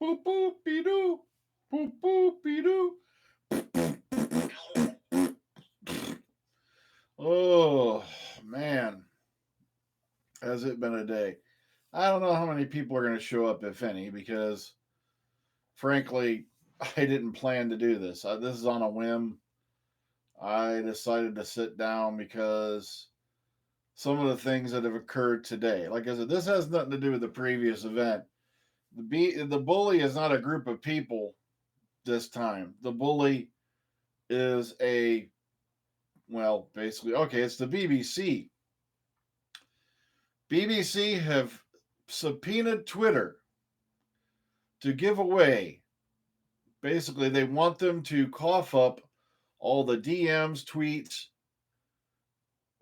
Boop boop be doo. Boop boop be doo. Oh man, has it been a day? I don't know how many people are going to show up, if any, because frankly, I didn't plan to do this. This is on a whim. I decided to sit down because some of the things that have occurred today. Like I said, this has nothing to do with the previous event. The bully is not a group of people this time. The bully is basically, okay, it's the BBC. BBC have subpoenaed Twitter to give away. Basically, they want them to cough up all the DMs, tweets,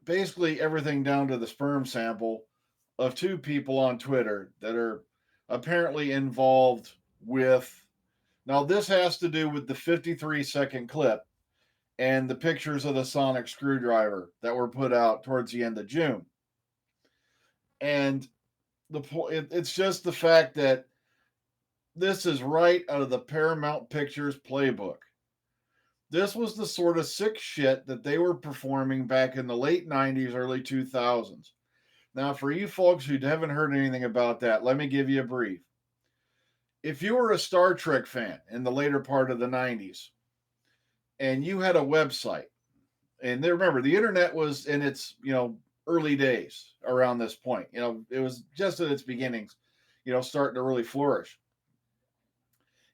basically everything down to the sperm sample of two people on Twitter that are apparently involved with. Now, this has to do with the 53-second clip and the pictures of the sonic screwdriver that were put out towards the end of June. And it's just the fact that this is right out of the Paramount Pictures playbook. This was the sort of sick shit that they were performing back in the late 90s, early 2000s. Now, for you folks who haven't heard anything about that, let me give you a brief. If you were a Star Trek fan in the later part of the 90s and you had a website, and remember, the internet was in its, early days around this point. It was just at its beginnings, starting to really flourish.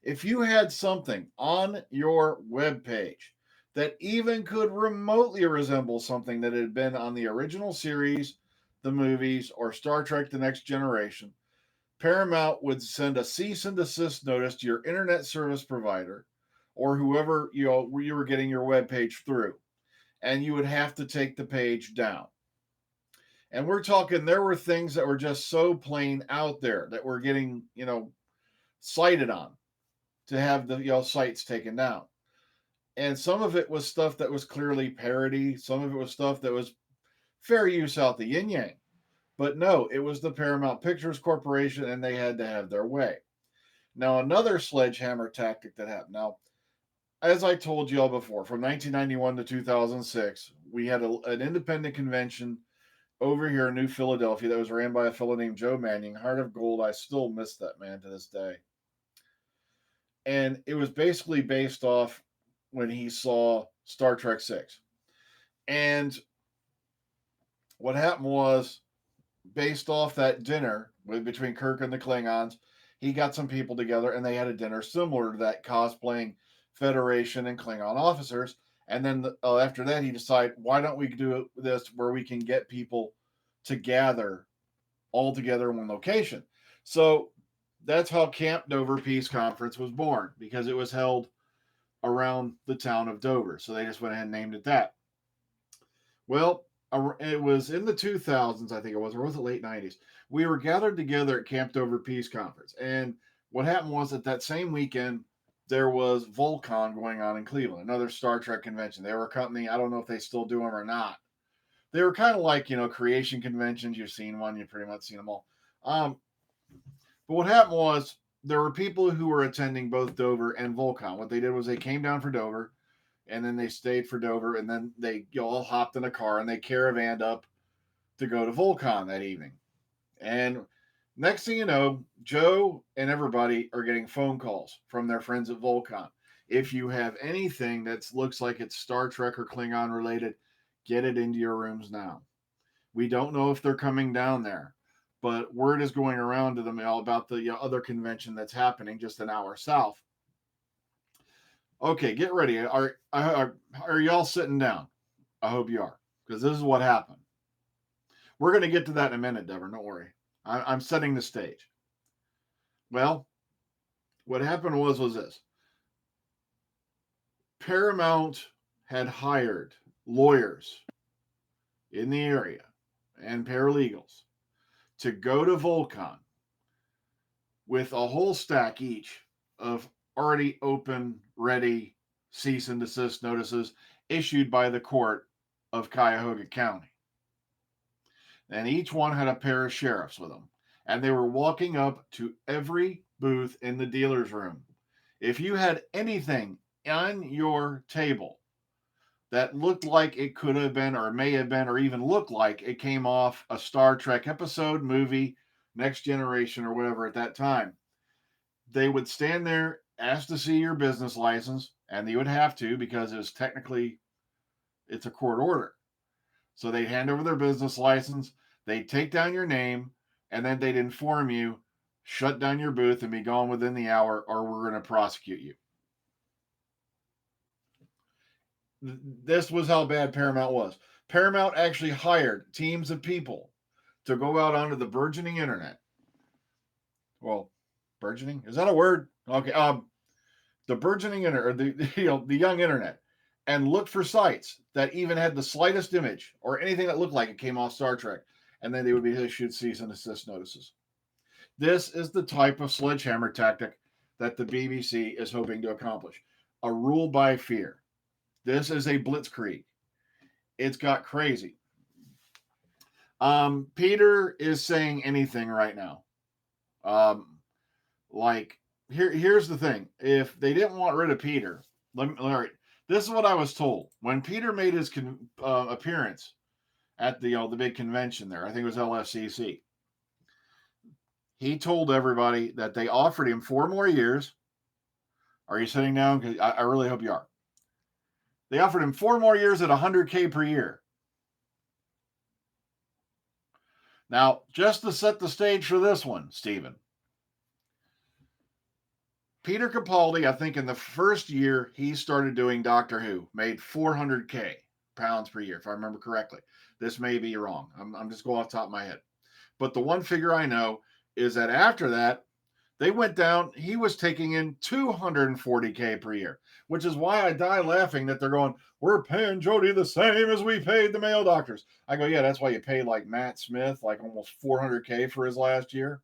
If you had something on your web page that even could remotely resemble something that had been on the original series, the movies, or Star Trek The Next Generation, Paramount would send a cease and desist notice to your internet service provider or whoever you were getting your web page through, and you would have to take the page down. And we're talking, there were things that were just so plain out there that were getting, cited on to have the sites taken down. And some of it was stuff that was clearly parody. Some of it was stuff that was fair use out the yin yang. But no, it was the Paramount Pictures Corporation, and they had to have their way. Now, another sledgehammer tactic that happened. Now, as I told you all before, from 1991 to 2006, we had an independent convention over here in New Philadelphia that was ran by a fellow named Joe Manning, Heart of Gold. I still miss that man to this day. And it was basically based off when he saw Star Trek 6. And what happened was, based off that dinner between Kirk and the Klingons, he got some people together and they had a dinner similar to that, cosplaying Federation and Klingon officers. And then after that, he decided, why don't we do this where we can get people to gather all together in one location? So that's how Camp Dover Peace Conference was born, because it was held around the town of Dover. So they just went ahead and named it that. Well, it was in the 2000s, I think it was, or was it late 90s? We were gathered together at Camp Dover Peace Conference. And what happened was that same weekend, there was Volcon going on in Cleveland, another Star Trek convention. They were a company, I don't know if they still do them or not. They were kind of like, creation conventions. You've seen one, you've pretty much seen them all. But what happened was, there were people who were attending both Dover and Volcon. What they did was they came down for Dover, and then they stayed for Dover, and then they all hopped in a car and they caravanned up to go to Volcon that evening. And next thing you know, Joe and everybody are getting phone calls from their friends at Volcon. If you have anything that looks like it's Star Trek or Klingon related, get it into your rooms now. We don't know if they're coming down there, but word is going around to them all about the other convention that's happening just an hour south. Okay, get ready. Are y'all sitting down? I hope you are, because this is what happened. We're going to get to that in a minute, Deborah. Don't worry. I'm setting the stage. Well, what happened was this. Paramount had hired lawyers in the area and paralegals to go to Volcon with a whole stack each of already open, ready cease and desist notices issued by the court of Cuyahoga County. And each one had a pair of sheriffs with them. and they were walking up to every booth in the dealer's room. If you had anything on your table that looked like it could have been, or may have been, or even looked like it came off a Star Trek episode, movie, Next Generation, or whatever at that time, they would stand there, ask to see your business license, and you would have to because it's a court order. So they'd hand over their business license, they'd take down your name, and then they'd inform you, shut down your booth and be gone within the hour, or we're going to prosecute you. This was how bad Paramount was. Paramount actually hired teams of people to go out onto the burgeoning internet. Well, burgeoning, is that a word? Okay, the burgeoning internet, or the young internet, and look for sites that even had the slightest image or anything that looked like it came off Star Trek, and then they would be issued cease and desist notices. This is the type of sledgehammer tactic that the BBC is hoping to accomplish. A rule by fear. This is a blitzkrieg. It's got crazy. Peter is saying anything right now. Like here's the thing: if they didn't want rid of Peter, all right, this is what I was told when Peter made his appearance at the big convention there. I think it was LFCC. He told everybody that they offered him 4 more years. Are you sitting down? Because I really hope you are. They offered him 4 more years at $100K per year. Now, just to set the stage for this one, Stephen. Peter Capaldi, I think in the first year he started doing Doctor Who, made 400K pounds per year, if I remember correctly. This may be wrong. I'm just going off the top of my head. But the one figure I know is that after that, they went down. He was taking in 240K per year, which is why I die laughing that they're going, we're paying Jodie the same as we paid the male doctors. I go, yeah, that's why you pay like Matt Smith, like almost 400K for his last year.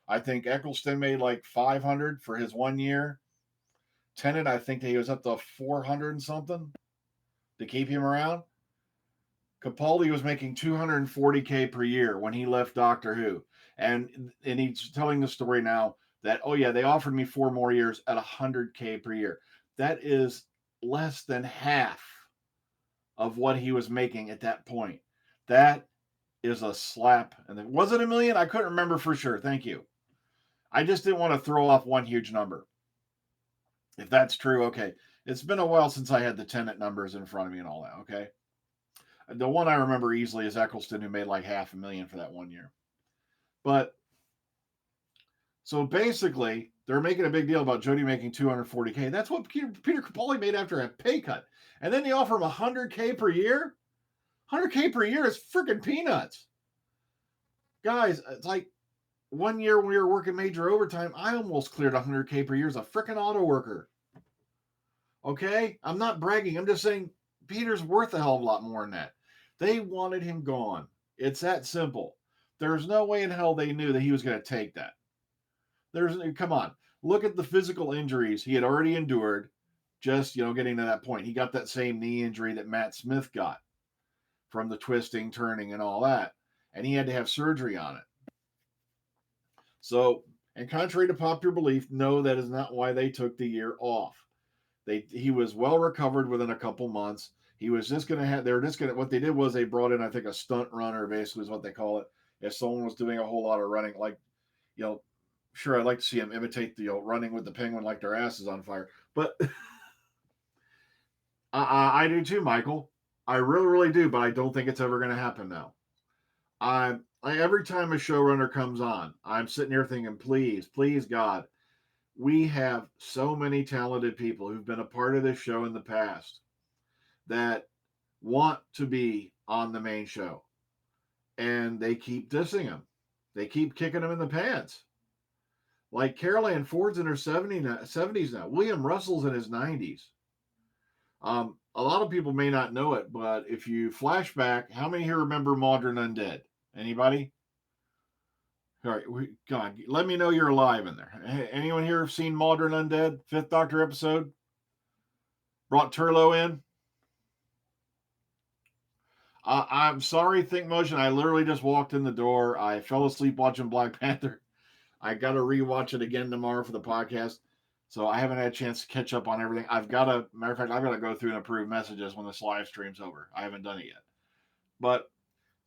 I think Eccleston made like 500 for his 1 year. Tennant, I think he was up to 400 and something to keep him around. Capaldi was making 240K per year when he left Doctor Who. And he's telling the story now that, oh yeah, they offered me 4 more years at 100K per year. That is less than half of what he was making at that point. That is a slap. And was it $1 million? I couldn't remember for sure. Thank you. I just didn't want to throw off one huge number. If that's true, okay. It's been a while since I had the Tennant numbers in front of me and all that, okay? The one I remember easily is Eccleston, who made like $500,000 for that 1 year. But so basically, they're making a big deal about Jodie making 240K. That's what Peter Capaldi made after a pay cut. And then they offer him 100K per year? 100K per year is freaking peanuts. Guys, it's like 1 year when we were working major overtime, I almost cleared 100K per year as a freaking auto worker. Okay? I'm not bragging. I'm just saying Peter's worth a hell of a lot more than that. They wanted him gone. It's that simple. There's no way in hell they knew that he was going to take that. Come on. Look at the physical injuries he had already endured just, getting to that point. He got that same knee injury that Matt Smith got from the twisting, turning, and all that. And he had to have surgery on it. So, and contrary to popular belief, no, that is not why they took the year off. He was well recovered within a couple months. He was just going to have, what they did was they brought in, I think, a stunt runner, basically is what they call it. If someone was doing a whole lot of running, like, sure, I'd like to see them imitate the running with the penguin like their ass is on fire. But I do too, Michael. I really, really do, but I don't think it's ever going to happen now. Every time a showrunner comes on, I'm sitting here thinking, please, God, we have so many talented people who've been a part of this show in the past that want to be on the main show. And they keep dissing them. They keep kicking them in the pants. Like Carol Ann Ford's in her 70s now. William Russell's in his 90s. A lot of people may not know it, but if you flash back, how many here remember Mawdryn Undead? Anybody? All right, God, let me know you're alive in there. Anyone here have seen Mawdryn Undead? 5th Doctor episode? Brought Turlough in? I'm sorry, Think Motion. I literally just walked in the door. I fell asleep watching Black Panther. I got to rewatch it again tomorrow for the podcast. So I haven't had a chance to catch up on everything. Matter of fact, I've got to go through and approve messages when this live stream's over. I haven't done it yet. But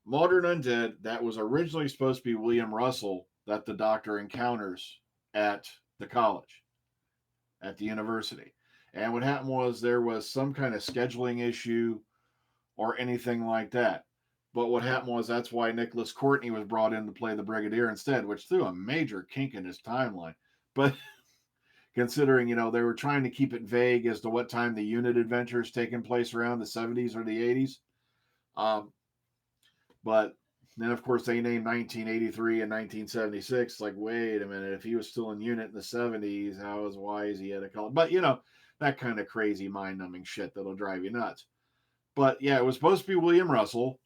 Modern Undead, that was originally supposed to be William Russell that the Doctor encounters at the college, at the university. And what happened was there was some kind of scheduling issue or anything like that. But what happened was that's why Nicholas Courtney was brought in to play the Brigadier instead, which threw a major kink in his timeline. But considering, they were trying to keep it vague as to what time the unit adventure is taking place around the 70s or the 80s. Um, but then, of course, they named 1983 and 1976. Like, wait a minute, if he was still in unit in the 70s, why is he at a college? But, that kind of crazy mind numbing shit that'll drive you nuts. But yeah, it was supposed to be William Russell,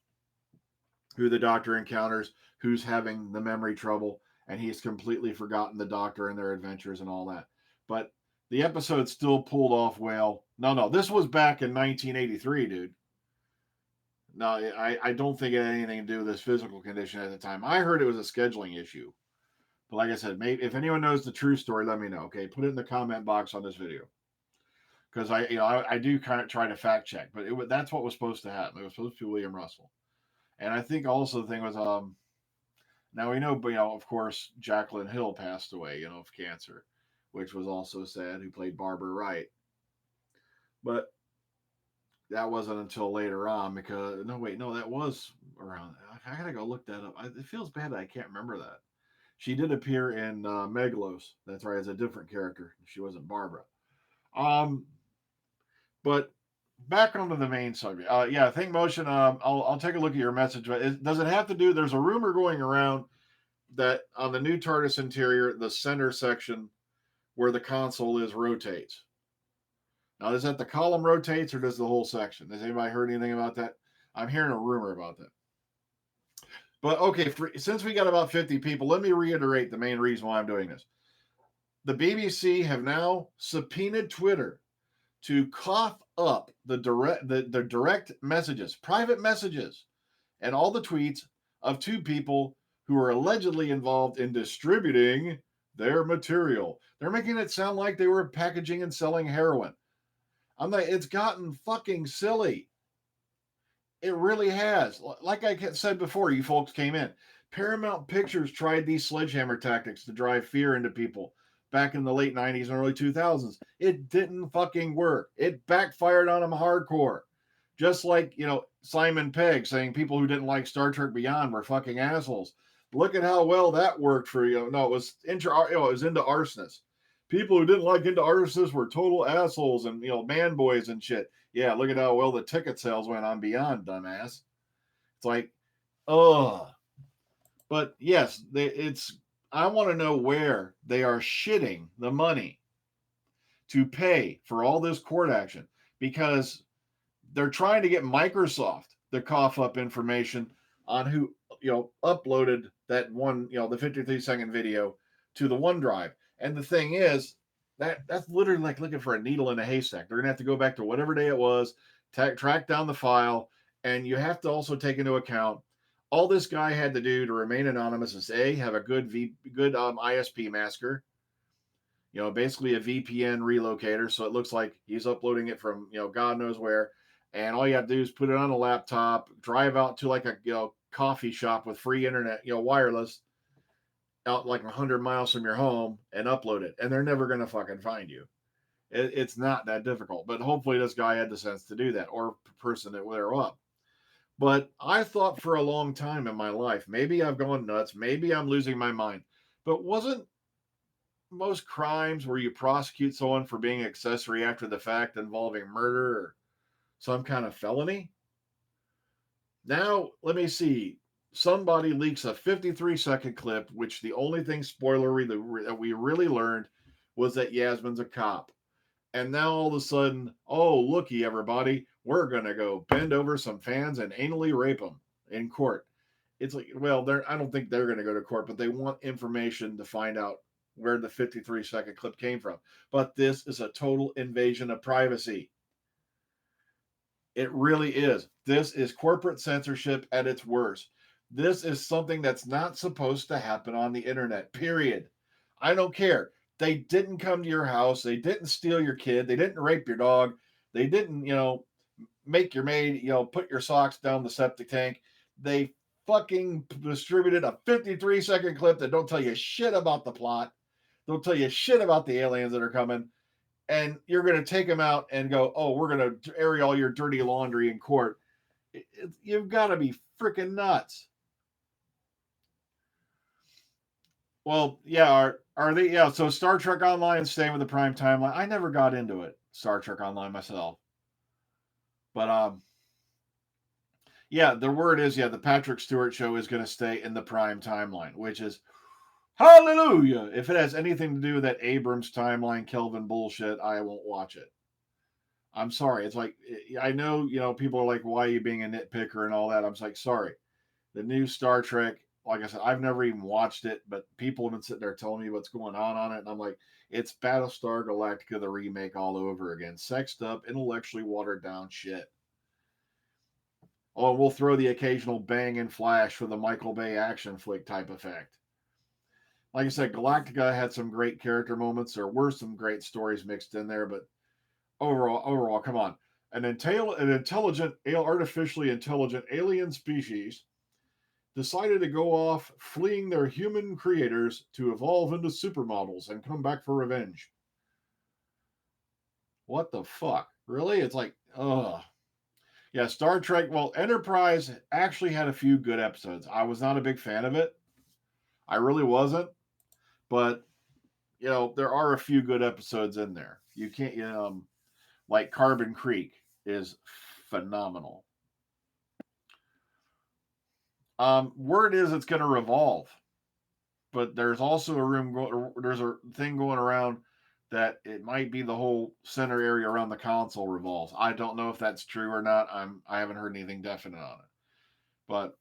who the Doctor encounters, who's having the memory trouble, and he's completely forgotten the Doctor and their adventures and all that. But the episode still pulled off well. No, this was back in 1983, dude. No, I don't think it had anything to do with his physical condition at the time. I heard it was a scheduling issue. But like I said, maybe if anyone knows the true story, let me know. Okay, put it in the comment box on this video because I do kind of try to fact check. But that's what was supposed to happen. It was supposed to be William Russell, and I think also the thing was now we know, of course, Jacqueline Hill passed away, of cancer, which was also sad. Who played Barbara Wright, but that wasn't until later on because no, that was around. I gotta go look that up. It feels bad that I can't remember that. She did appear in Megalos. That's right, as a different character. She wasn't Barbara. Um, but back onto the main subject. Yeah, Think Motion. I'll take a look at your message. But does it have to do? There's a rumor going around that on the new TARDIS interior, the center section where the console is rotates. Now, is that the column rotates or does the whole section? Has anybody heard anything about that? I'm hearing a rumor about that. But okay, since we got about 50 people, let me reiterate the main reason why I'm doing this. The BBC have now subpoenaed Twitter to cough up the direct messages, private messages, and all the tweets of two people who are allegedly involved in distributing their material. They're making it sound like they were packaging and selling heroin. I'm like, it's gotten fucking silly. It really has. Like I said before, you folks came in. Paramount Pictures tried these sledgehammer tactics to drive fear into people back in the late 90s and early 2000s. It didn't fucking work. It backfired on them hardcore. Just like, Simon Pegg saying people who didn't like Star Trek Beyond were fucking assholes. Look at how well that worked for no, it was it was into arsonists. People who didn't like into arsonists were total assholes and man boys and shit. Yeah, look at how well the ticket sales went on Beyond, dumbass. It's like, ugh. But yes, I want to know where they are shitting the money to pay for all this court action because they're trying to get Microsoft to cough up information on who uploaded that one, the 53-second video to the OneDrive. And the thing is, that's literally like looking for a needle in a haystack. They're gonna have to go back to whatever day it was, track down the file, and you have to also take into account all this guy had to do to remain anonymous is have a good ISP masker, basically a VPN relocator, so it looks like he's uploading it from God knows where, and all you have to do is put it on a laptop, drive out to like a coffee shop with free internet, wireless, out like 100 miles from your home, and upload it, and they're never gonna fucking find you. It's not that difficult, but hopefully this guy had the sense to do that, or person that they're up. But I thought for a long time in my life, maybe I've gone nuts, maybe I'm losing my mind, but wasn't most crimes where you prosecute someone for being accessory after the fact involving murder or some kind of felony? Now, let me see. Somebody leaks a 53-second clip, which the only thing spoilery that we really learned was that Yasmin's a cop. And now all of a sudden, oh, looky, everybody, we're going to go bend over some fans and anally rape them in court. It's like, well, I don't think they're going to go to court, but they want information to find out where the 53-second clip came from. But this is a total invasion of privacy. It really is. This is corporate censorship at its worst. This is something that's not supposed to happen on the internet, period. I don't care. They didn't come to your house. They didn't steal your kid. They didn't rape your dog. They didn't, make your maid, put your socks down the septic tank. They fucking distributed a 53-second clip that don't tell you shit about the plot. Don't tell you shit about the aliens that are coming. And you're going to take them out and go, oh, we're going to air all your dirty laundry in court. You've got to be freaking nuts. Well, yeah, are they? Yeah, so Star Trek Online staying with the prime timeline. I never got into it, Star Trek Online myself, but yeah, the word is the Patrick Stewart show is going to stay in the prime timeline, which is hallelujah. If it has anything to do with that Abrams timeline Kelvin bullshit, I won't watch it. I'm sorry. It's like I know people are like, why are you being a nitpicker and all that? I'm like, sorry. The new Star Trek, like I said, I've never even watched it, but people have been sitting there telling me what's going on it, and I'm like, it's Battlestar Galactica, the remake, all over again. Sexed up, intellectually watered down shit. Oh, we'll throw the occasional bang and flash for the Michael Bay action flick type effect. Like I said, Galactica had some great character moments. There were some great stories mixed in there, but overall, come on. An intelligent, artificially intelligent alien species decided to go off fleeing their human creators to evolve into supermodels and come back for revenge. What the fuck? Really? It's like, ugh. Yeah, Star Trek. Well, Enterprise actually had a few good episodes. I was not a big fan of it. I really wasn't. But, there are a few good episodes in there. You can't, like Carbon Creek is phenomenal. Word is it's going to revolve, but there's also there's a thing going around that it might be the whole center area around the console revolves. I don't know if that's true or not. I haven't heard anything definite on it, but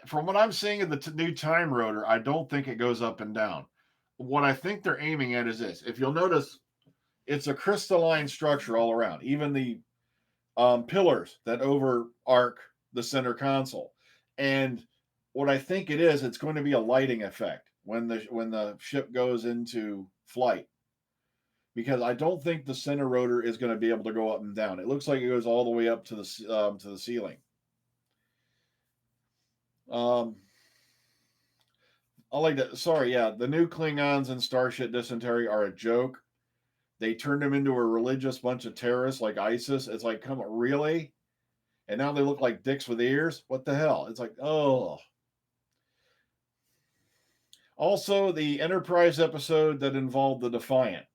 from what I'm seeing of the new time rotor, I don't think it goes up and down. What I think they're aiming at is this. If you'll notice, it's a crystalline structure all around. Even the pillars that overarch the center console. And what I think it is, it's going to be a lighting effect when the ship goes into flight. Because I don't think the center rotor is going to be able to go up and down. It looks like it goes all the way up to the ceiling. I like that. Sorry, yeah, the new Klingons in Starship Dysentery are a joke. They turned them into a religious bunch of terrorists like ISIS. It's like, come on, really? And now they look like dicks with ears. What the hell? It's like, oh. Also, the Enterprise episode that involved the Defiant,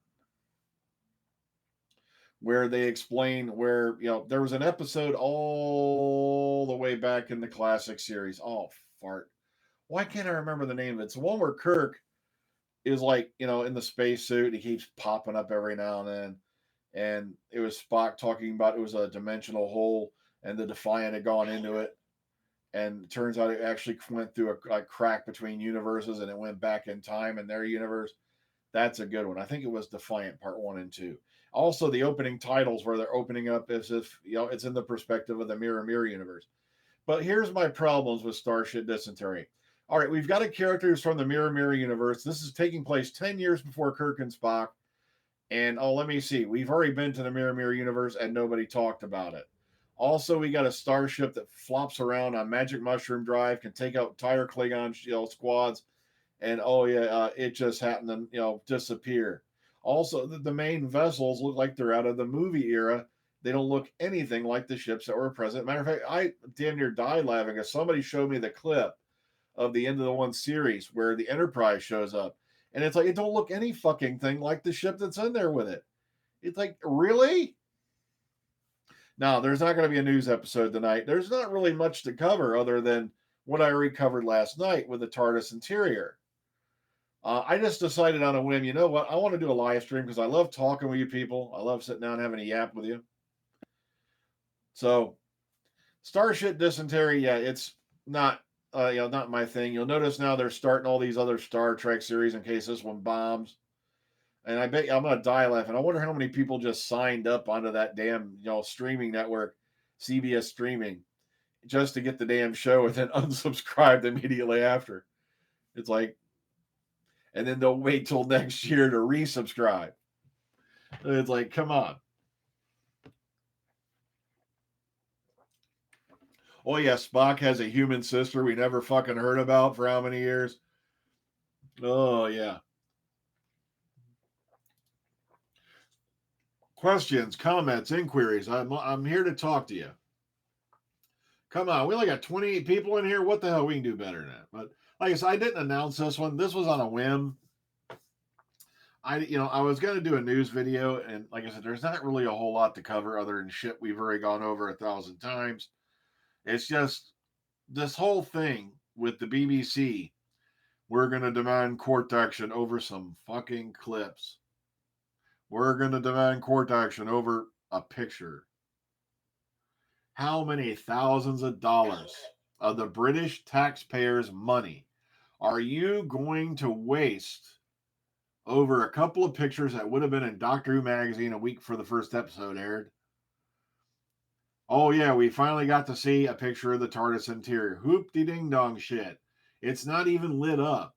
where they explain where, there was an episode all the way back in the classic series. Oh, fart. Why can't I remember the name of it? It's the one where Kirk is like, in the spacesuit. He keeps popping up every now and then. And it was Spock talking about it was a dimensional hole and the Defiant had gone into it. And it turns out it actually went through a crack between universes and it went back in time in their universe. That's a good one. I think it was Defiant Part 1 and 2. Also, the opening titles where they're opening up as if, it's in the perspective of the Mirror universe. But here's my problems with Starship Dysentery. All right, we've got a character who's from the Mirror universe. This is taking place 10 years before Kirk and Spock. And, let me see. We've already been to the Mirror universe and nobody talked about it. Also, we got a starship that flops around on Magic Mushroom Drive, can take out entire Klingon squads, and it just happened to disappear. Also, the main vessels look like they're out of the movie era. They don't look anything like the ships that were present. Matter of fact, I damn near died laughing as somebody showed me the clip of the end of the one series where the Enterprise shows up, and it's like it don't look any fucking thing like the ship that's in there with it. It's like, really? Now, there's not going to be a news episode tonight. There's not really much to cover other than what I recovered last night with the TARDIS interior. I just decided on a whim, you know what? I want to do a live stream because I love talking with you people. I love sitting down and having a yap with you. So, Starship Dysentery, yeah, it's not not my thing. You'll notice now they're starting all these other Star Trek series in case this one bombs. And I bet I'm gonna die laughing. I wonder how many people just signed up onto that damn streaming network, CBS streaming, just to get the damn show and then unsubscribed immediately after. It's like, and then they'll wait till next year to resubscribe. It's like, come on. Oh yeah, Spock has a human sister we never fucking heard about for how many years? Oh yeah. Questions, comments, inquiries. I'm here to talk to you. Come on, we only got 28 people in here. What the hell? We can do better than that. But like I said, I didn't announce this one. This was on a whim. I was going to do a news video, and like I said, there's not really a whole lot to cover other than shit we've already gone over 1,000 times. It's just this whole thing with the BBC. We're going to demand court action over some fucking clips. We're going to demand court action over a picture. How many thousands of dollars of the British taxpayers' money are you going to waste over a couple of pictures that would have been in Doctor Who magazine a week before the first episode aired? Oh, yeah, we finally got to see a picture of the TARDIS interior. Hoop-de-ding-dong shit. It's not even lit up.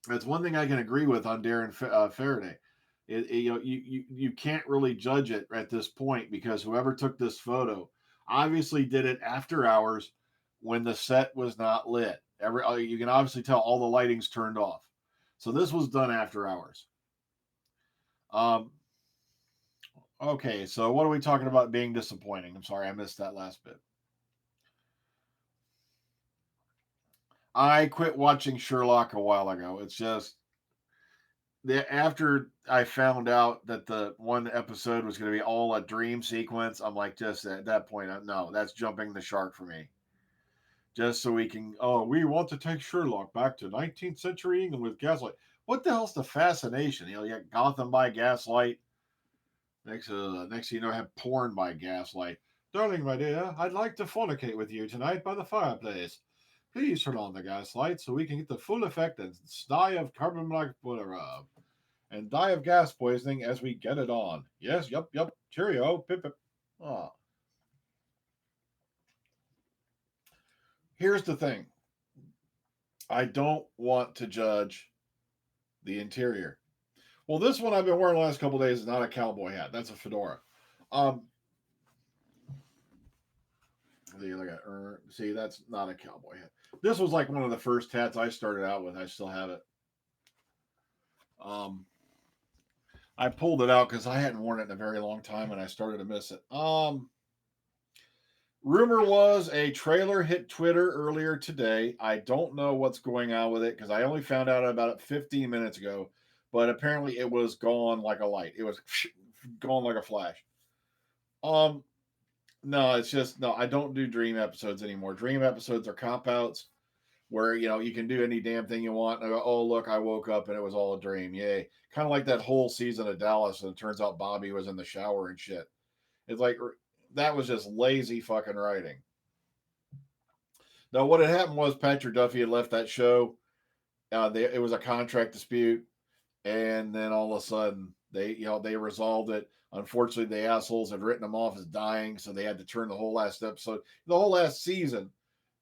That's one thing I can agree with on Darren Faraday. You can't really judge it at this point because whoever took this photo obviously did it after hours when the set was not lit. You can obviously tell all the lighting's turned off. So this was done after hours. Okay, so what are we talking about being disappointing? I'm sorry, I missed that last bit. I quit watching Sherlock a while ago. It's just after I found out that the one episode was going to be all a dream sequence, I'm like, just at that point, no, that's jumping the shark for me. Just so we can, we want to take Sherlock back to 19th century England with gaslight. What the hell's the fascination? You got Gotham by gaslight. Next you know, have porn by gaslight. Darling, my dear, I'd like to fornicate with you tonight by the fireplace. Please turn on the gaslight so we can get the full effect and die of carbon monoxide and die of gas poisoning as we get it on. Yes, yup. Cheerio, pip pip. Oh. Here's the thing. I don't want to judge the interior. Well, this one I've been wearing the last couple days is not a cowboy hat. That's a fedora. See, that's not a cowboy hat. This was like one of the first hats I started out with. I still have it. I pulled it out because I hadn't worn it in a very long time and I started to miss it. Rumor was a trailer hit Twitter earlier today. I don't know what's going on with it because I only found out about it 15 minutes ago, but apparently it was gone like a light. It was gone like a flash. No, it's just no. I don't do dream episodes anymore. Dream episodes are cop outs where you can do any damn thing you want. And I go, oh look, I woke up and it was all a dream. Yay! Kind of like that whole season of Dallas, and it turns out Bobby was in the shower and shit. It's like that was just lazy fucking writing. Now, what had happened was Patrick Duffy had left that show. It was a contract dispute, and then all of a sudden they resolved it. Unfortunately, the assholes had written him off as dying, so they had to turn the whole last episode, the whole last season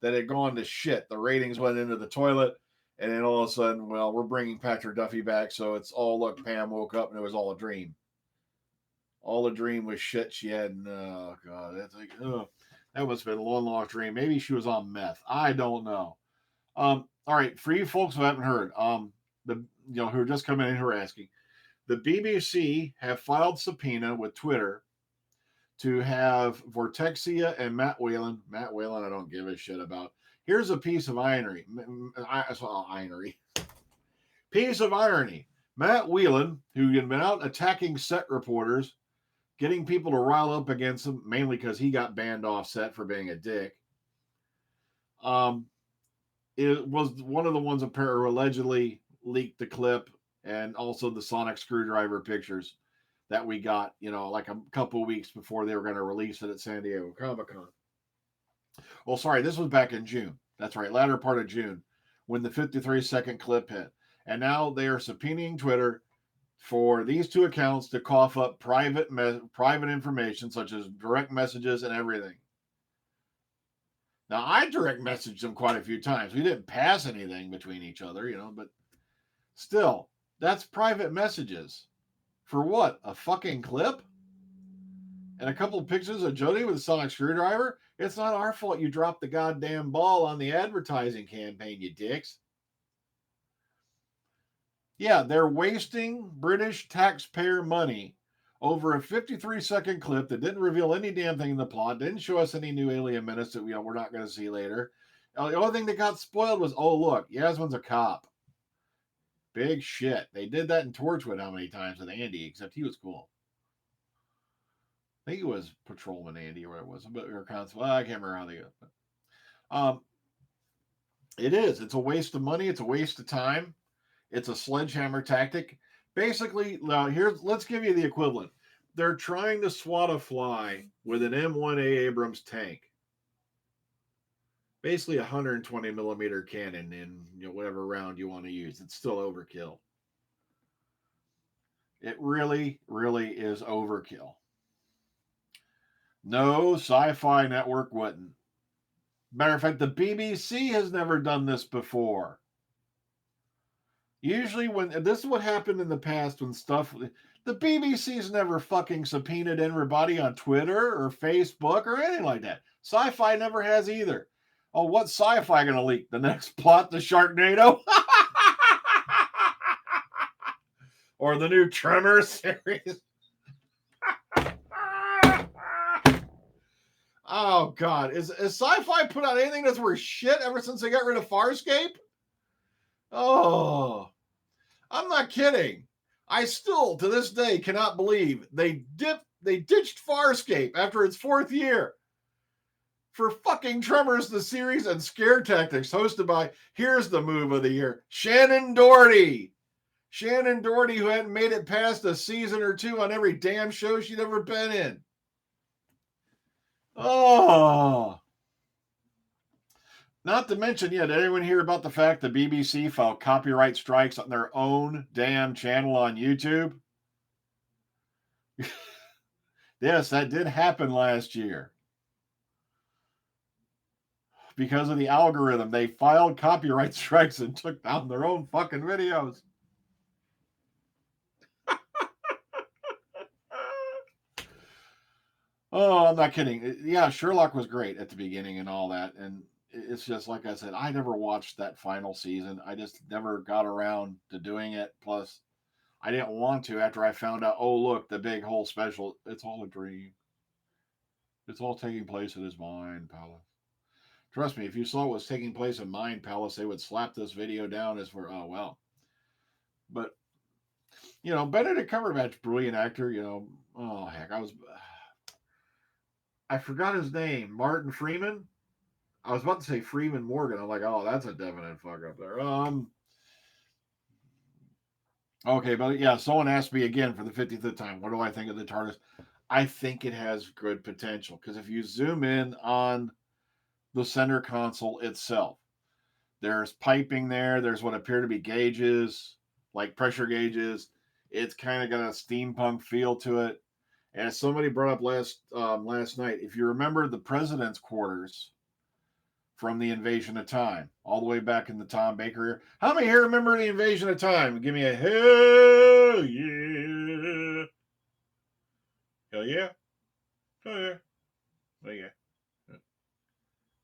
that had gone to shit. The ratings went into the toilet, and then all of a sudden, well, we're bringing Patrick Duffy back, so it's all look. Pam woke up and it was all a dream. All a dream was shit she had. And, oh god, that's like, that must have been a long lost dream. Maybe she was on meth. I don't know. All right, for you folks who haven't heard, who are just coming in who are asking, the BBC have filed subpoena with Twitter to have Vortexia and Matt Whalen. Matt Whalen, I don't give a shit about. Here's a piece of irony. Piece of irony. Matt Whalen, who had been out attacking set reporters, getting people to rile up against him, mainly because he got banned off set for being a dick. It was one of the ones who allegedly leaked the clip and also the sonic screwdriver pictures that we got, like a couple weeks before they were going to release it at San Diego Comic-Con. Well, sorry, this was back in June. That's right, latter part of June, when the 53-second clip hit. And now they are subpoenaing Twitter for these two accounts to cough up private information such as direct messages and everything. Now, I direct messaged them quite a few times. We didn't pass anything between each other, but still, that's private messages. For what? A fucking clip? And a couple of pictures of Jody with a sonic screwdriver? It's not our fault you dropped the goddamn ball on the advertising campaign, you dicks. Yeah, they're wasting British taxpayer money over a 53-second clip that didn't reveal any damn thing in the plot, didn't show us any new alien menace that we're not going to see later. The only thing that got spoiled was, oh, look, Yasmin's a cop. Big shit. They did that in Torchwood how many times with Andy, except he was cool. I think it was Patrolman Andy or whatever it was. Or Constable. I can't remember how they go. It is. It's a waste of money. It's a waste of time. It's a sledgehammer tactic. Basically, let's give you the equivalent. They're trying to swat a fly with an M1A Abrams tank. Basically, a 120 millimeter cannon in whatever round you want to use. It's still overkill. It really, really is overkill. No, Sci-Fi Network wouldn't. Matter of fact, the BBC has never done this before. Usually this is what happened in the past when stuff, the BBC's never fucking subpoenaed everybody on Twitter or Facebook or anything like that. Sci-Fi never has either. Oh, what's Sci-Fi going to leak? The next plot to Sharknado? Or the new Tremors series? Oh, God. Is Sci-Fi put out anything that's worth shit ever since they got rid of Farscape? Oh, I'm not kidding. I still, to this day, cannot believe they ditched Farscape after its 4th year for fucking Tremors the series and Scare Tactics, hosted by, here's the move of the year, Shannon Doherty. Shannon Doherty, who hadn't made it past a season or two on every damn show she'd ever been in. Oh. Not to mention, did anyone hear about the fact the BBC filed copyright strikes on their own damn channel on YouTube? Yes, that did happen last year. Because of the algorithm, they filed copyright strikes and took down their own fucking videos. Oh, I'm not kidding. Yeah, Sherlock was great at the beginning and all that. And it's just like I said, I never watched that final season. I just never got around to doing it. Plus, I didn't want to after I found out, oh, look, the big whole special. It's all a dream. It's all taking place in his mind palace. Trust me, if you saw what was taking place in Mind Palace, they would slap this video down as for, oh, well. But, Benedict Cumberbatch, brilliant actor, oh, heck, I forgot his name, Martin Freeman. I was about to say Freeman Morgan. I'm like, oh, that's a definite fuck up there. Okay, but yeah, someone asked me again for the 50th time, what do I think of the TARDIS? I think it has good potential because if you zoom in on the center console itself, there's piping there. There's what appear to be gauges, like pressure gauges. It's kind of got a steampunk feel to it. And as somebody brought up last night, if you remember the president's quarters from the Invasion of Time, all the way back in the Tom Baker era. How many here remember the Invasion of Time? Give me a hell yeah. Hell yeah. Hell yeah. Hell yeah.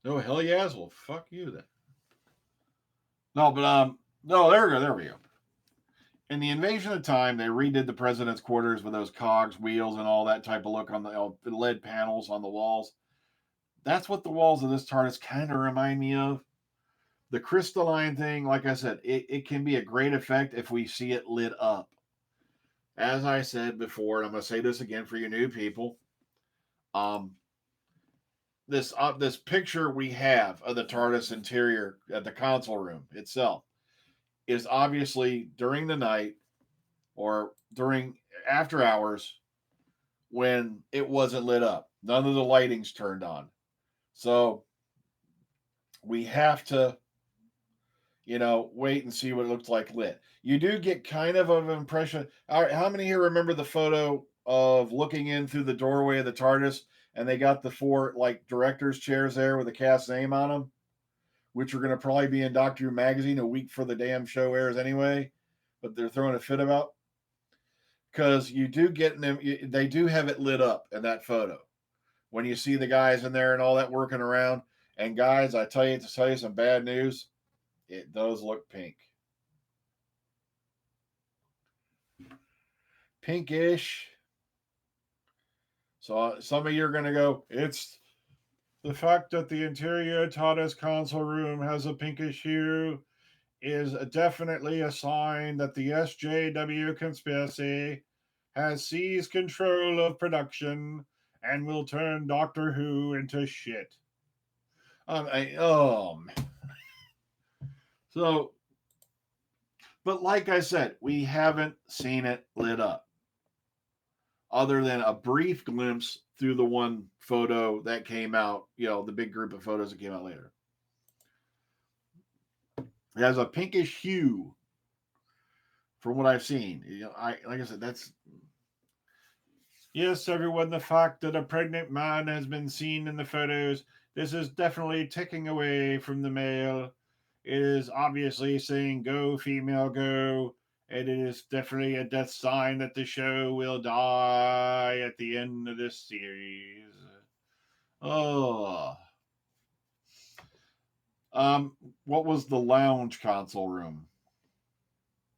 No, hell yes. Well, fuck you then. No, but no, there we go. In the Invasion of Time, they redid the president's quarters with those cogs, wheels, and all that type of look on the lead panels on the walls. That's what the walls of this TARDIS kind of remind me of. The crystalline thing, like I said, it can be a great effect if we see it lit up. As I said before, and I'm going to say this again for you new people, this picture we have of the TARDIS interior at the console room itself is obviously during the night or during after hours when it wasn't lit up. None of the lighting's turned on. So we have to wait and see what it looks like lit. You do get kind of an impression. All right, how many here remember the photo of looking in through the doorway of the TARDIS, and they got the four like directors' chairs there with the cast name on them, which are going to probably be in Doctor Who magazine a week before the damn show airs anyway, but they're throwing a fit about because you do get them. They do have it lit up in that photo when you see the guys in there and all that working around. And guys, I tell you to tell you some bad news. It does look pink. Pinkish. So some of you are going to go, it's the fact that the interior TARDIS console room has a pinkish hue is definitely a sign that the SJW conspiracy has seized control of production and will turn Doctor Who into shit. So, but like I said, we haven't seen it lit up other than a brief glimpse through the one photo that came out, the big group of photos that came out later. It has a pinkish hue from what I've seen. Like I said, that's yes, everyone. The fact that a pregnant man has been seen in the photos, this is definitely taking away from the male. It is obviously saying "Go female, go." And it is definitely a death sign that the show will die at the end of this series. Oh. What was the lounge console room?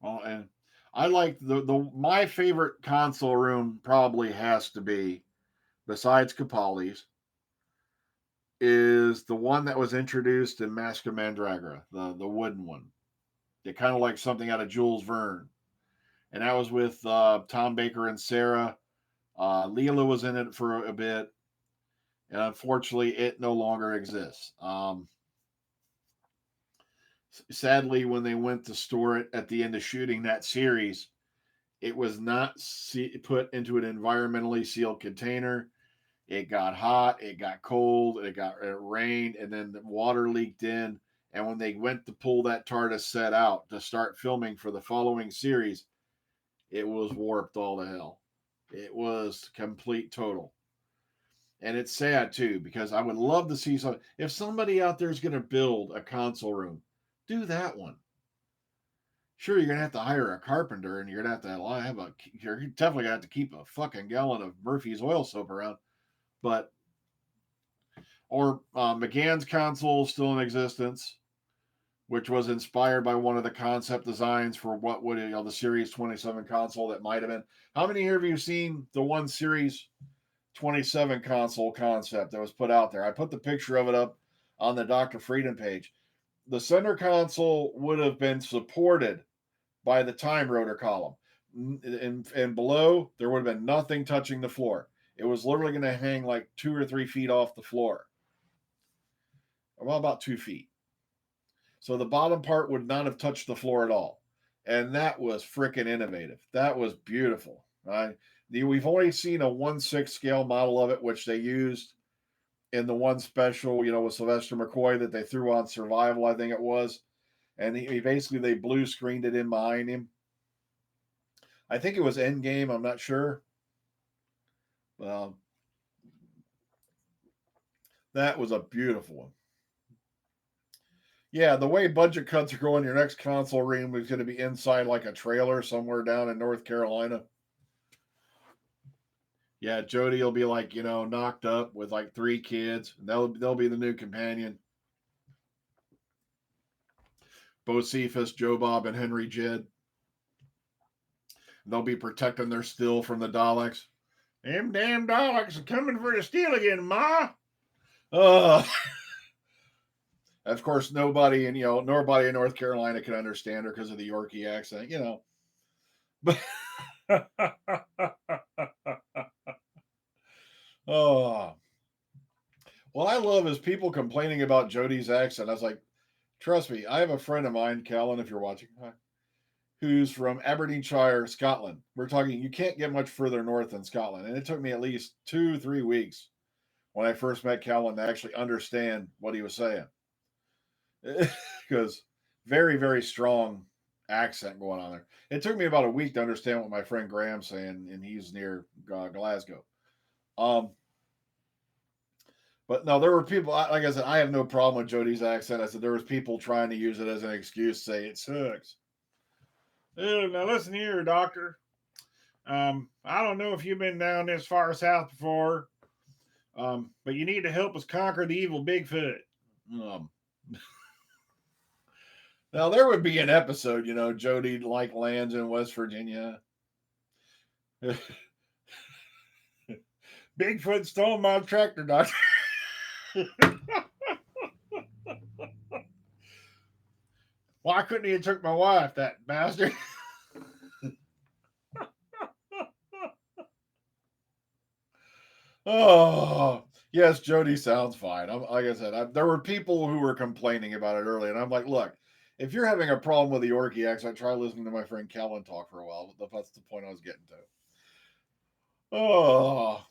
Well, and I like the my favorite console room probably has to be, besides Capaldi's, is the one that was introduced in Mask of Mandragora, the wooden one. It kind of like something out of Jules Verne, and that was with Tom Baker and Sarah. Leela was in it for a bit, and unfortunately, it no longer exists. Sadly, when they went to store it at the end of shooting that series, it was not put into an environmentally sealed container. It got hot, it got cold, it rained, and then the water leaked in. And when they went to pull that TARDIS set out to start filming for the following series, it was warped all to hell. It was complete total. And it's sad too, because I would love to see some. If somebody out there is going to build a console room, do that one. Sure, you're gonna have to hire a carpenter, and you're gonna have to have a. You're definitely gonna have to keep a fucking gallon of Murphy's oil soap around, but or McGann's console is still in existence, which was inspired by one of the concept designs for what would the Series 27 console that might have been. How many here have you seen the one Series 27 console concept that was put out there? I put the picture of it up on the Dr. Freedom page. The center console would have been supported by the time rotor column. And below, there would have been nothing touching the floor. It was literally going to hang like 2 or 3 feet off the floor. Well, about 2 feet. So the bottom part would not have touched the floor at all. And that was freaking innovative. That was beautiful. Right? We've only seen a 1/6 scale model of it, which they used in the one special, with Sylvester McCoy that they threw on Survival, I think it was. And he basically, they blue screened it in behind him. I think it was Endgame. I'm not sure. That was a beautiful one. Yeah, the way budget cuts are going, your next console room is going to be inside like a trailer somewhere down in North Carolina. Yeah, Jody will be like, knocked up with like 3 kids. And they'll be the new companion. Bocephus, Joe Bob, and Henry Jed. They'll be protecting their still from the Daleks. Them damn Daleks are coming for the steel again, Ma. Of course, nobody in North Carolina can understand her because of the Yorkie accent, But oh, what I love is people complaining about Jodie's accent. I was like, trust me, I have a friend of mine, Callan, if you're watching, who's from Aberdeenshire, Scotland. We're talking, you can't get much further north than Scotland, and it took me at least 2-3 weeks when I first met Callan to actually understand what he was saying. Because very, very strong accent going on there. It took me about a week to understand what my friend Graham's saying, and he's near Glasgow. Um, but no, there were people. Like I said, I have no problem with Jody's accent. I said there was people trying to use it as an excuse, say it sucks. Now listen here, doctor. I don't know if you've been down this far south before, but you need to help us conquer the evil Bigfoot. Um, now there would be an episode, Jody like lands in West Virginia. Bigfoot stole my tractor, doctor. Why couldn't he have took my wife, that bastard? Oh, yes, Jody sounds fine. Like I said, there were people who were complaining about it early, and I'm like, look, if you're having a problem with the Yorkie accent, try listening to my friend Calvin talk for a while. That's the point I was getting to. Oh,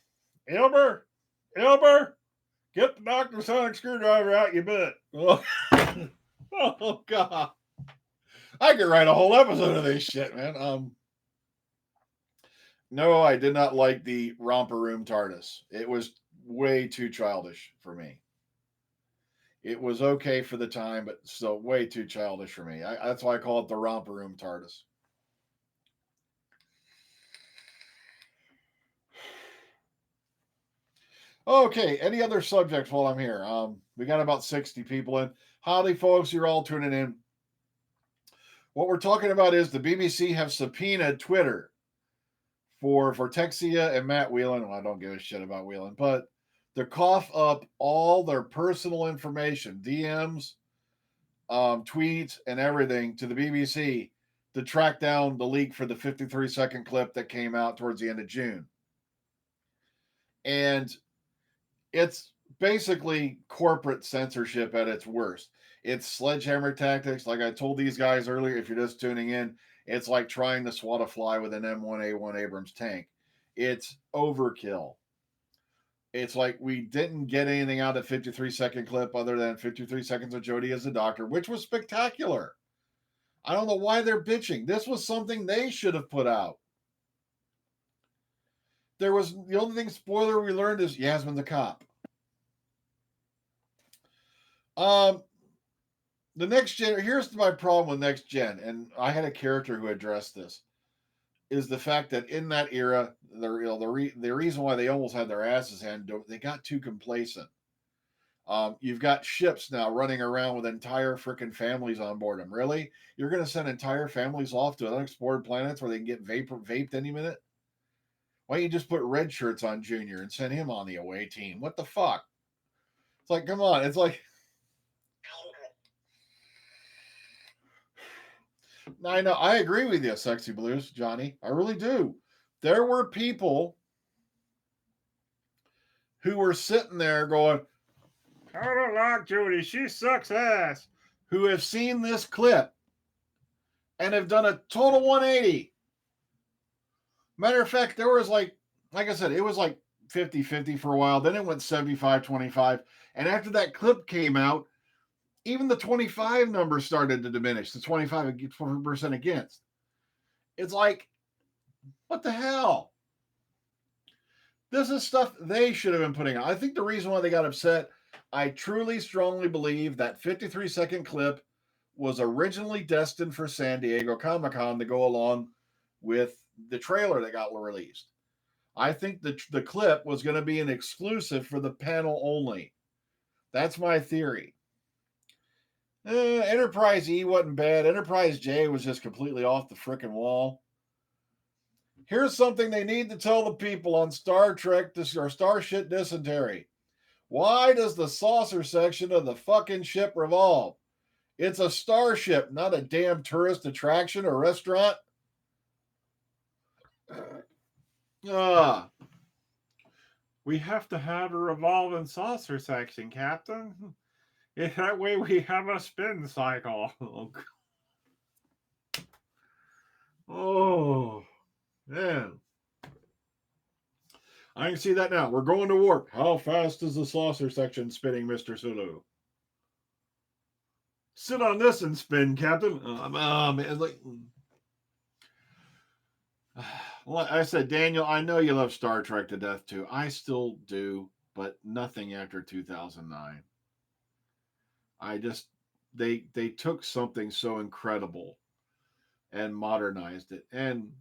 Elmer, get the Dr. Sonic screwdriver out your butt. Oh God, I could write a whole episode of this shit, man. No, I did not like the romper room TARDIS. It was way too childish for me. It was okay for the time, but still way too childish for me. That's why I call it the romper room TARDIS. Okay, any other subjects while I'm here? We got about 60 people in. Howdy, folks. You're all tuning in. What we're talking about is the BBC have subpoenaed Twitter for Texia and Matt Whelan. Well, I don't give a shit about Whelan, but to cough up all their personal information, DMs, tweets, and everything to the BBC to track down the leak for the 53-second clip that came out towards the end of June. And it's basically corporate censorship at its worst. It's sledgehammer tactics. Like I told these guys earlier, if you're just tuning in, it's like trying to swat a fly with an M1A1 Abrams tank. It's overkill. It's like we didn't get anything out of 53-second clip other than 53 seconds of Jody as a doctor, which was spectacular. I don't know why they're bitching. This was something they should have put out. The only thing spoiler we learned is Yasmin the cop. The next gen. Here's my problem with next gen, and I had a character who addressed this. Is the fact that in that era, the reason why they almost had their asses handed, they got too complacent. You've got ships now running around with entire freaking families on board them. Really, you're going to send entire families off to unexplored planets where they can get vaped any minute? Why don't you just put red shirts on Junior and send him on the away team? What the fuck? It's like, come on. It's like, I know. I agree with you, Sexy Blues, Johnny. I really do. There were people who were sitting there going, I don't like Jody. She sucks ass. Who have seen this clip and have done a total 180. Matter of fact, there was like I said, it was like 50-50 for a while. Then it went 75-25. And after that clip came out, even the 25 numbers started to diminish. The 25% against. It's like, what the hell? This is stuff they should have been putting out. I think the reason why they got upset, I truly, strongly believe that 53-second clip was originally destined for San Diego Comic-Con to go along with the trailer that got released. I think the clip was going to be an exclusive for the panel only. That's my theory. Enterprise E wasn't bad. Enterprise J was just completely off the frickin' wall. Here's something they need to tell the people on Star Trek or Starship Dysentery. Why does the saucer section of the fucking ship revolve? It's a starship, not a damn tourist attraction or restaurant. We have to have a revolving saucer section, Captain. That way we have a spin cycle. Oh, man. I can see that now. We're going to warp. How fast is the saucer section spinning, Mr. Sulu? Sit on this and spin, Captain. Man, like, like I said, Daniel, I know you love Star Trek to death too. I still do, but nothing after 2009. I just they took something so incredible and modernized it. And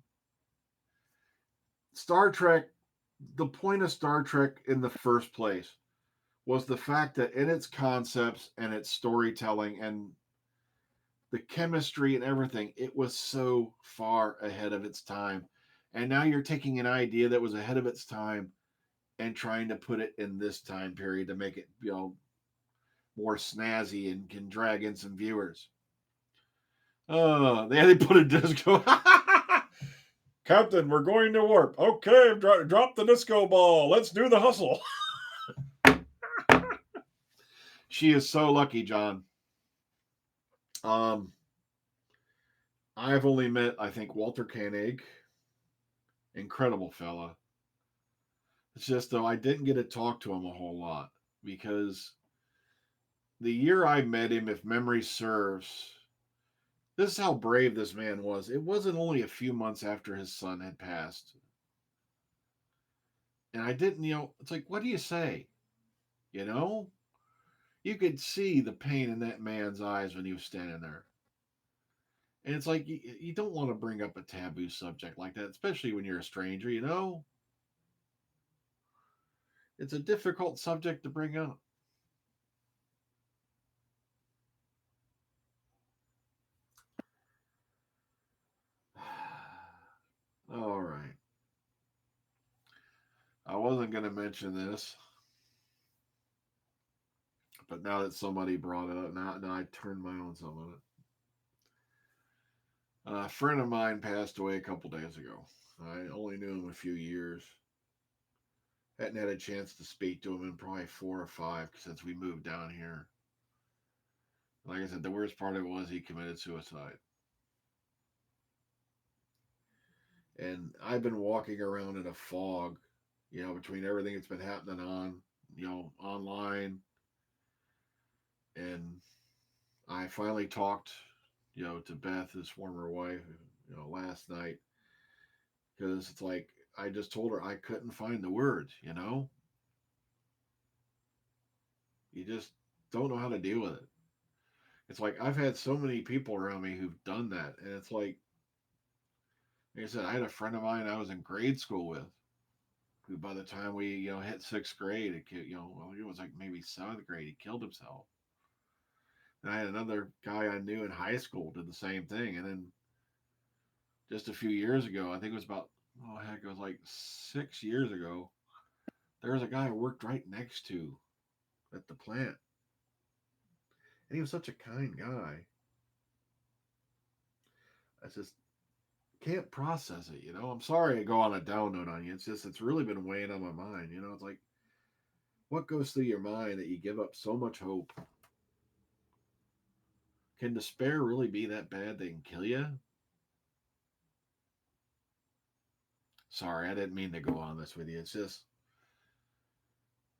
Star Trek, the point of Star Trek in the first place was the fact that in its concepts and its storytelling and the chemistry and everything, it was so far ahead of its time. And now you're taking an idea that was ahead of its time and trying to put it in this time period to make it, more snazzy and can drag in some viewers. Oh, they put a disco. Captain, we're going to warp. Okay, drop the disco ball. Let's do the hustle. She is so lucky, John. Um, I've only met, I think, Walter Koenig. Incredible fella. It's just, though, I didn't get to talk to him a whole lot because the year I met him, if memory serves, this is how brave this man was. It wasn't only a few months after his son had passed. And I didn't, it's like, what do you say? You know? You could see the pain in that man's eyes when he was standing there. And it's like, you don't want to bring up a taboo subject like that, especially when you're a stranger, you know? It's a difficult subject to bring up. All right. I wasn't going to mention this, but now that somebody brought it up, now I turned my own some of it. A friend of mine passed away a couple days ago. I only knew him a few years. Hadn't had a chance to speak to him in probably 4 or 5 since we moved down here. Like I said, the worst part of it was he committed suicide. And I've been walking around in a fog, between everything that's been happening online. And I finally talked, to Beth, his former wife, last night, because it's like I just told her I couldn't find the words. You just don't know how to deal with it. It's like I've had so many people around me who've done that, and it's like I said, I had a friend of mine I was in grade school with, who by the time we hit 6th grade, well, it was like maybe 7th grade, he killed himself. And I had another guy I knew in high school did the same thing, and then just a few years ago, I think it was about it was like 6 years ago. There was a guy I worked right next to at the plant, and he was such a kind guy. I just can't process it. I'm sorry I go on a down note on you. It's just it's really been weighing on my mind. It's like what goes through your mind that you give up so much hope? Can despair really be that bad they can kill you? Sorry, I didn't mean to go on this with you. It's just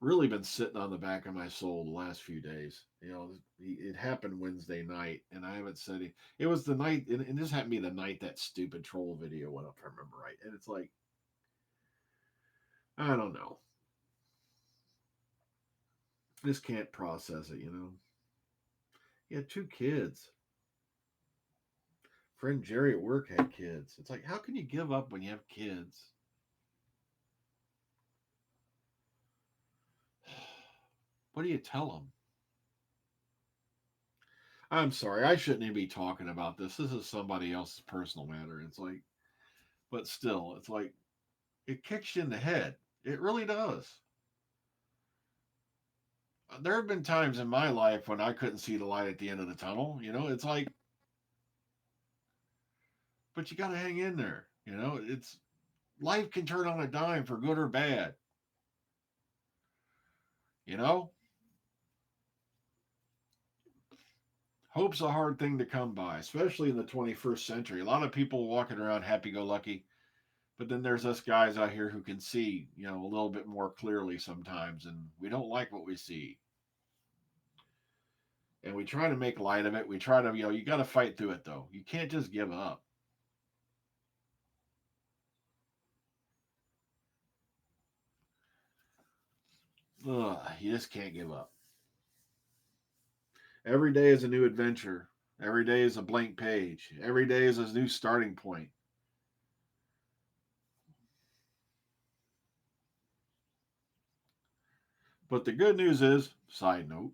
really been sitting on the back of my soul the last few days. It happened Wednesday night, and I haven't said it. It was the night, and this happened to be the night that stupid troll video went up, if I remember right. And it's like, I don't know. Just can't process it. He had 2 kids. Friend Jerry at work had kids. It's like, how can you give up when you have kids? What do you tell them? I'm sorry, I shouldn't even be talking about this. This is somebody else's personal matter. It's like, but still, it's like, it kicks you in the head. It really does. There have been times in my life when I couldn't see the light at the end of the tunnel. It's like, but you got to hang in there. It's life can turn on a dime for good or bad. You know, hope's a hard thing to come by, especially in the 21st century. A lot of people walking around happy go lucky, but then there's us guys out here who can see, a little bit more clearly sometimes, and we don't like what we see. And we try to make light of it. We try to, you got to fight through it though. You can't just give up. You just can't give up. Every day is a new adventure. Every day is a blank page. Every day is a new starting point. But the good news is, side note,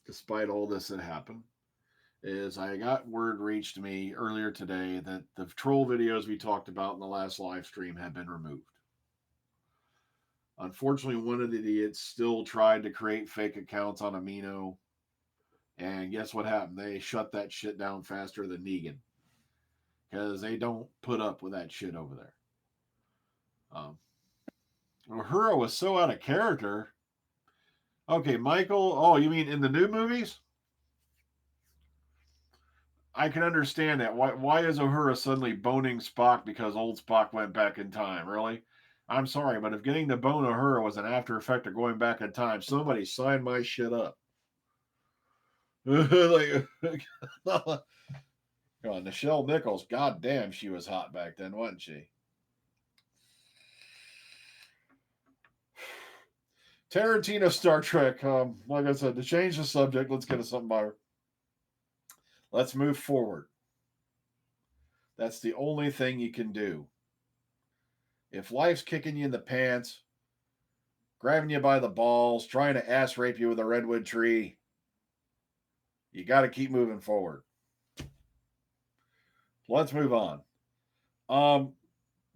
despite all this that happened, is I got word reached me earlier today that the troll videos we talked about in the last live stream have been removed. Unfortunately, one of the idiots still tried to create fake accounts on Amino, and guess what happened? They shut that shit down faster than Negan because they don't put up with that shit over there. Uhura was so out of character. Okay, Michael. Oh, you mean in the new movies? I can understand that. Why is Uhura suddenly boning Spock because old Spock went back in time? Really? I'm sorry, but if getting to bone Uhura was an after effect of going back in time, somebody sign my shit up. Like, come on, Nichelle Nichols. God damn, she was hot back then, wasn't she? Tarantino Star Trek. Like I said, to change the subject, let's get to something better. Let's move forward. That's the only thing you can do. If life's kicking you in the pants, grabbing you by the balls, trying to ass rape you with a redwood tree, you got to keep moving forward. Let's move on.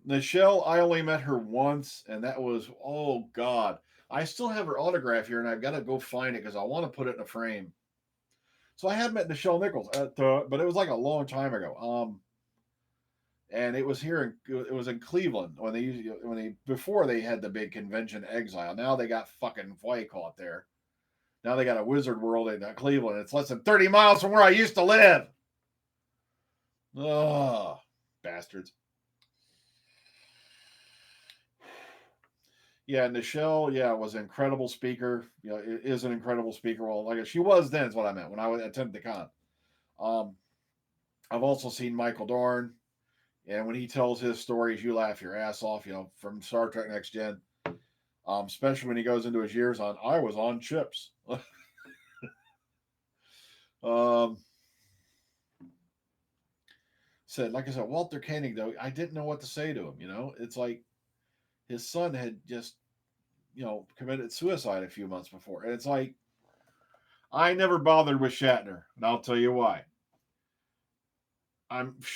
Nichelle, I only met her once, and that was, oh God. I still have her autograph here, and I've got to go find it because I want to put it in a frame. So I had met Nichelle Nichols, but it was like a long time ago. And it was here it was in Cleveland before they had the big convention Exile. Now they got fucking caught there. Now they got a Wizard World in Cleveland. It's less than 30 miles from where I used to live. Oh, bastards. Yeah, Nichelle, was an incredible speaker. Is an incredible speaker. Well, like she was then is what I meant when I attended the con. Um, I've also seen Michael Dorn, and when he tells his stories, you laugh your ass off. From Star Trek Next Gen, especially when he goes into his years on. I was on ships. um, like I said, Walter Koenig, though, I didn't know what to say to him. It's like his son had just, committed suicide a few months before. And it's like, I never bothered with Shatner, and I'll tell you why.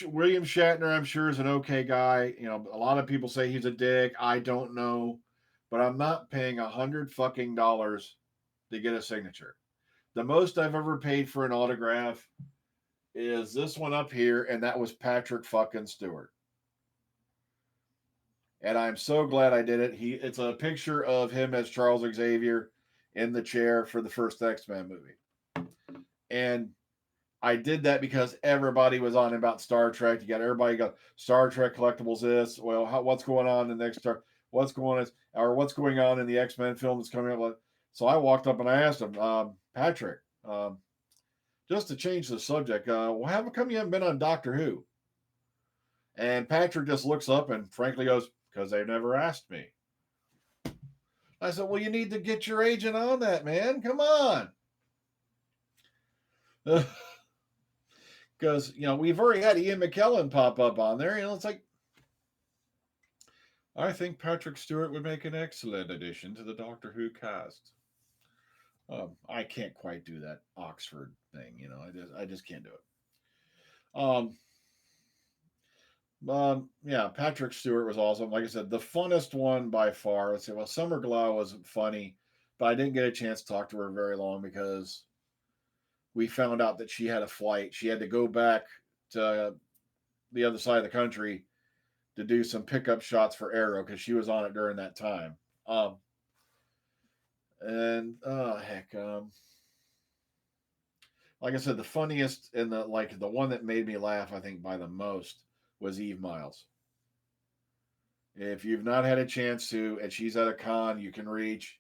William Shatner, I'm sure, is an okay guy. A lot of people say he's a dick. I don't know, but I'm not paying $100 to get a signature. The most I've ever paid for an autograph is this one up here, and that was Patrick fucking Stewart. And I'm so glad I did it. It's a picture of him as Charles Xavier in the chair for the first X-Men movie. And I did that because everybody was on about Star Trek. You got everybody go Star Trek collectibles. This what's going on in the next Star? What's going on in the X-Men film that's coming up? So I walked up and I asked him, Patrick, just to change the subject, how come you haven't been on Doctor Who? And Patrick just looks up and frankly goes, because they've never asked me. I said, well, you need to get your agent on that, man. Come on. Because, we've already had Ian McKellen pop up on there. It's like, I think Patrick Stewart would make an excellent addition to the Doctor Who cast. I can't quite do that Oxford thing, I just can't do it. Yeah, Patrick Stewart was awesome. Like I said, the funnest one by far. Let's say, well, Summer Glau was funny, but I didn't get a chance to talk to her very long because we found out that she had a flight. She had to go back to the other side of the country to do some pickup shots for Arrow because she was on it during that time. And heck, like I said, the funniest and the one that made me laugh, I think, by the most was Eve Miles. If you've not had a chance to, and she's at a con you can reach,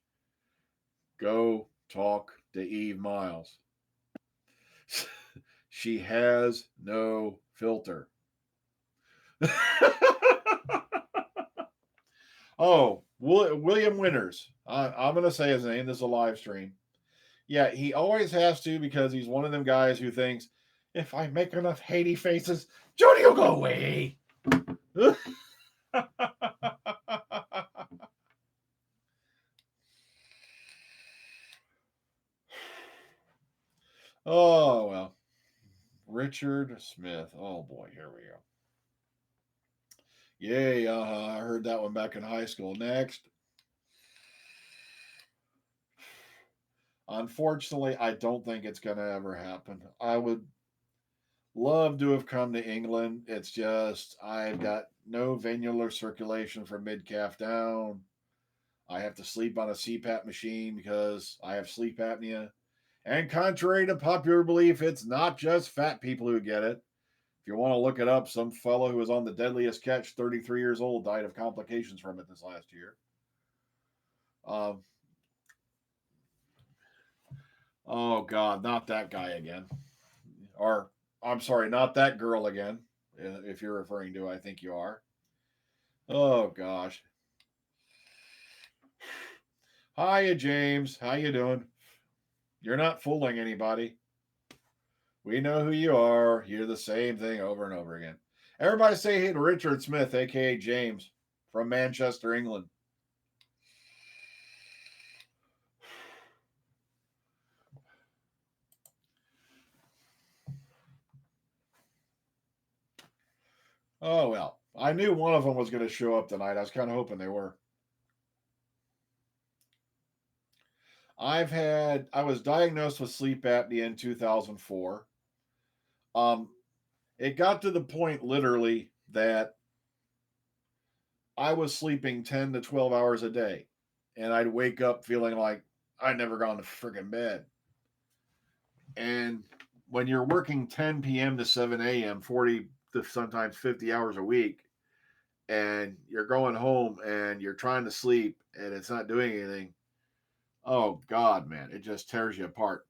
go talk to Eve Miles. She has no filter. Oh, William Winters. I'm going to say his name. This is a live stream. Yeah, he always has to because he's one of them guys who thinks if I make enough Haiti faces, Jody will go away. Oh, well. Richard Smith. Oh, boy. Here we go. Yay. I heard that one back in high school. Next. Unfortunately, I don't think it's going to ever happen. I would love to have come to England. It's just I've got no venular circulation from mid calf down. I have to sleep on a CPAP machine because I have sleep apnea. And contrary to popular belief, it's not just fat people who get it. If you want to look it up, some fellow who was on the deadliest catch, 33 years old, died of complications from it this last year. Oh, God, not that guy again. Or, I'm sorry, not that girl again, if you're referring to, I think you are. Oh, gosh. Hiya, James. How you doing? You're not fooling anybody. We know who you are. You're the same thing over and over again. Everybody say hey to Richard Smith, aka James, from Manchester, England. Oh, well. I knew one of them was going to show up tonight. I was kind of hoping they were. I was diagnosed with sleep apnea in 2004. Um, it got to the point literally that I was sleeping 10 to 12 hours a day. And I'd wake up feeling like I'd never gone to freaking bed. And when you're working 10 p.m. to 7 a.m., 40 to sometimes 50 hours a week, and you're going home and you're trying to sleep and it's not doing anything, oh, God, man, it just tears you apart.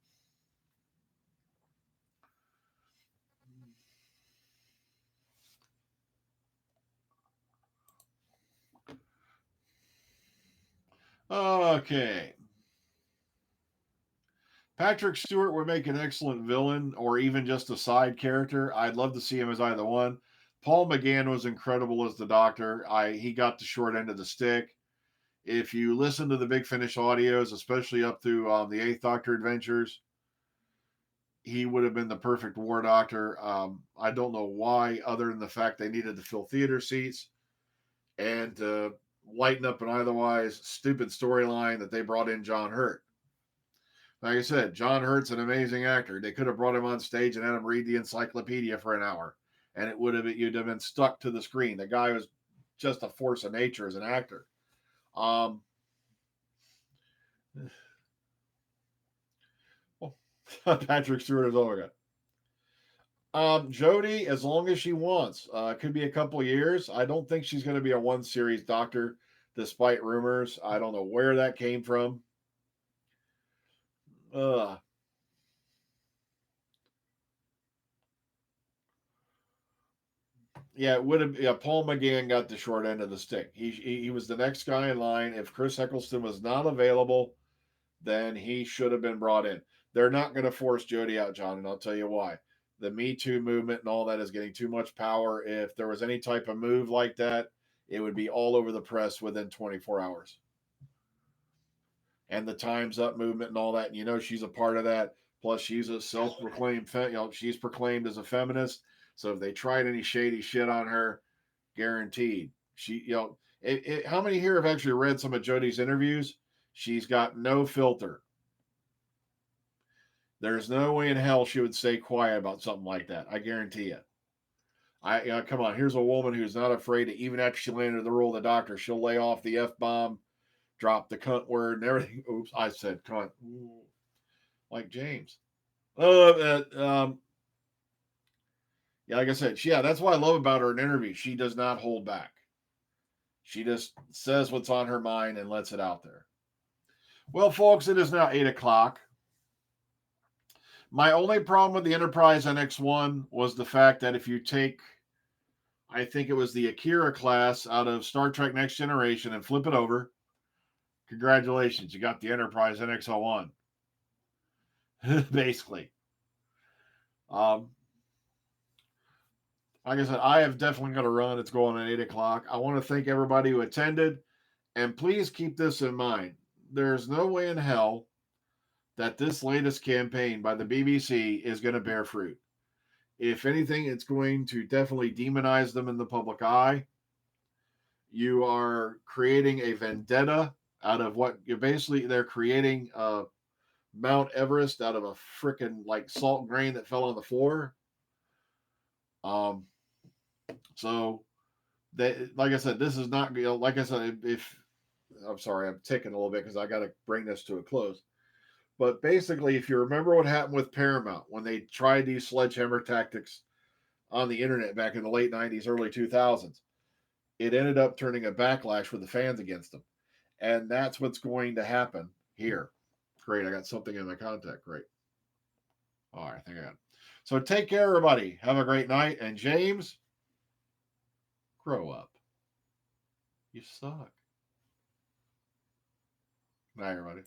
Okay. Patrick Stewart would make an excellent villain or even just a side character. I'd love to see him as either one. Paul McGann was incredible as the Doctor. He got the short end of the stick. If you listen to the Big Finish audios, especially up through the Eighth Doctor adventures, he would have been the perfect War Doctor. I don't know why, other than the fact they needed to fill theater seats and to lighten up an otherwise stupid storyline that they brought in John Hurt. Like I said, John Hurt's an amazing actor. They could have brought him on stage and had him read the encyclopedia for an hour, and you'd have been stuck to the screen. The guy was just a force of nature as an actor. Um, Patrick Stewart is over it. Jodie, as long as she wants, could be a couple years. I don't think she's going to be a one series doctor, despite rumors. I don't know where that came from. Uh, yeah, it would have. Yeah, Paul McGann got the short end of the stick. He was the next guy in line. If Chris Eccleston was not available, then he should have been brought in. They're not going to force Jodie out, John, and I'll tell you why. The Me Too movement and all that is getting too much power. If there was any type of move like that, it would be all over the press within 24 hours. And the Time's Up movement and all that, and she's a part of that. Plus, she's a self-proclaimed, she's proclaimed as a feminist. So if they tried any shady shit on her, guaranteed. How many here have actually read some of Jodie's interviews? She's got no filter. There's no way in hell she would stay quiet about something like that. I guarantee it. Come on. Here's a woman who's not afraid to, even after she landed the role of the Doctor, she'll lay off the F bomb, drop the cunt word and everything. Oops, I said cunt. Like James. Yeah, like I said, that's what I love about her in interviews. She does not hold back. She just says what's on her mind and lets it out there. Well, folks, it is now 8 o'clock. My only problem with the Enterprise NX-1 was the fact that if you take, I think it was the Akira class out of Star Trek Next Generation and flip it over, congratulations, you got the Enterprise NX-01. Basically. Like I said, I have definitely got to run. It's going at 8 o'clock. I want to thank everybody who attended. And please keep this in mind. There's no way in hell that this latest campaign by the BBC is going to bear fruit. If anything, it's going to definitely demonize them in the public eye. You are creating a vendetta out of what you basically, they're creating Mount Everest out of a freaking like salt grain that fell on the floor. So they, like I said, this is not, like I said, if I'm sorry, I'm ticking a little bit because I got to bring this to a close. But basically, if you remember what happened with Paramount when they tried these sledgehammer tactics on the internet back in the late 90s, early 2000s, it ended up turning a backlash for the fans against them. And that's what's going to happen here. Great. I got something in my contact. Great. All right. I think I got it. So take care, everybody. Have a great night. And James, grow up. You suck. Bye, everybody.